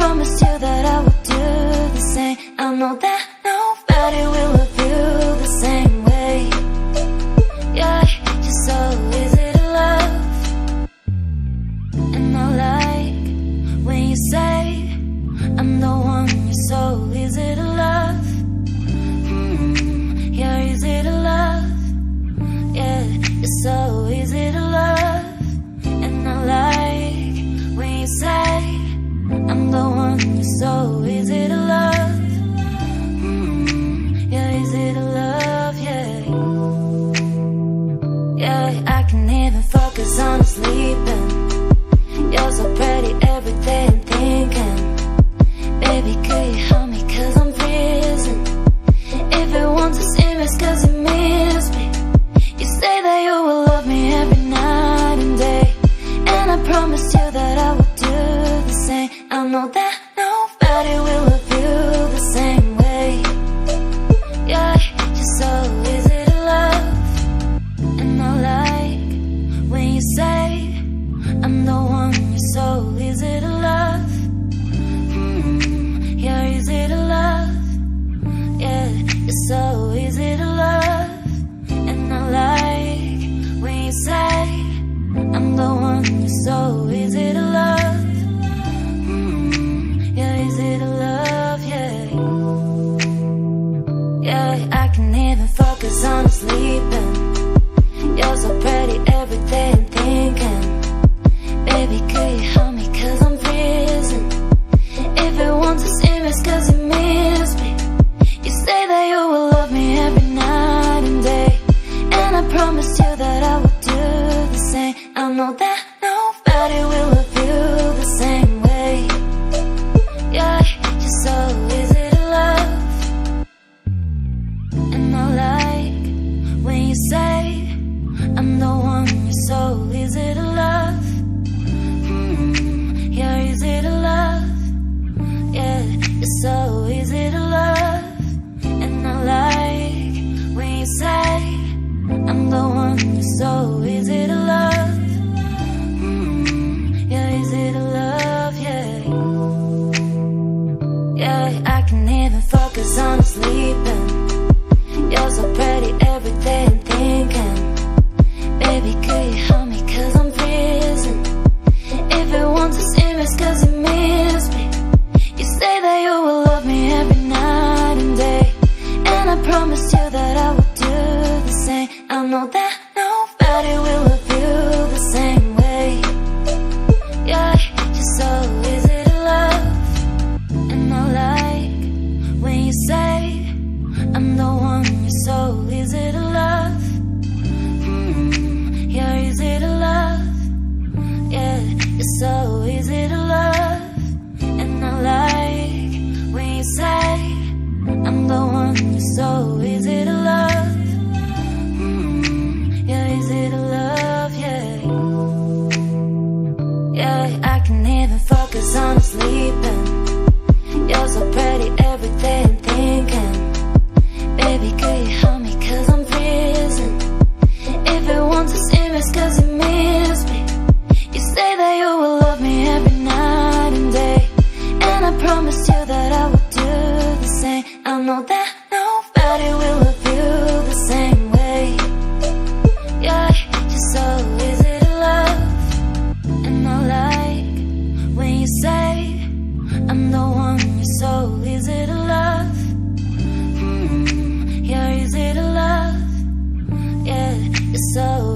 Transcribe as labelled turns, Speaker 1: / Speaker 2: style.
Speaker 1: promised you that I would do the same. I know that nobody will love you the same way. Yeah, you're so easy to love. And I like when you say I'm the one. You're so easy to love. You're easy to love. Yeah, you're so easy to love. And I like when you say I'm the one. You're so easy to love. You're easy to love, yeah. Yeah, I can even focus on sleeping. You're so pretty every day I'm thinking, baby, could you help me cause I'm freezing. If you want to see me it's cause you miss me. You say that you will love me every night and day, and I promised you that I would do the same. I know that nobody will love you the same way. Yeah, you're so easy to love. And I like when you say I'm the one. You're so easy to love. You're easy to love. Yeah, you're so easy to love. And I like when you say I'm the one. You're so easy to love. You're easy to love, yeah. Yeah, I can even focus on sleeping. You're so pretty every day I'm thinking, baby, could you help me cause I'm freezing. If you want to see me it's cause you miss me. You say that you will love me every night and day, and I promised you that I would do the same. I know that nobody will love you the same way. Yeah, you're so easy to love. And I like when you say I'm the one. You're so easy to love. You're easy to love. Yeah, you're so easy to love. And I like when you say I'm the one. You're so easy to love. You're easy to love, yeah. Yeah, I can even focus on sleeping. You're so pretty every day I'm thinking, baby, could you help me cause I'm freezing. If you want to see me it's cause you miss me. You say that you will love me every night and day, and I promised you that I would do the same. I know that nobody will love you the same way. Yeah, you're so easy to love. And I like when you say I'm the one. You're so easy to love. You're easy to love. Yeah, you're so easy to love. And I like when you say I'm the one. You're so easy to love. You're easy to love, yeah. Yeah, I can even focus on sleeping. You're so pretty every day I'm thinking, baby, could you help me cause I'm freezing. If you want to see me it's cause you miss me. You say that you will love me every night and day, and I promised you that I would do the same. I know that nobody will love you the same way. Yeah, you're so easy to love. And I like when you say I'm the one. You're so easy to love. You're easy to love. Yeah, you're so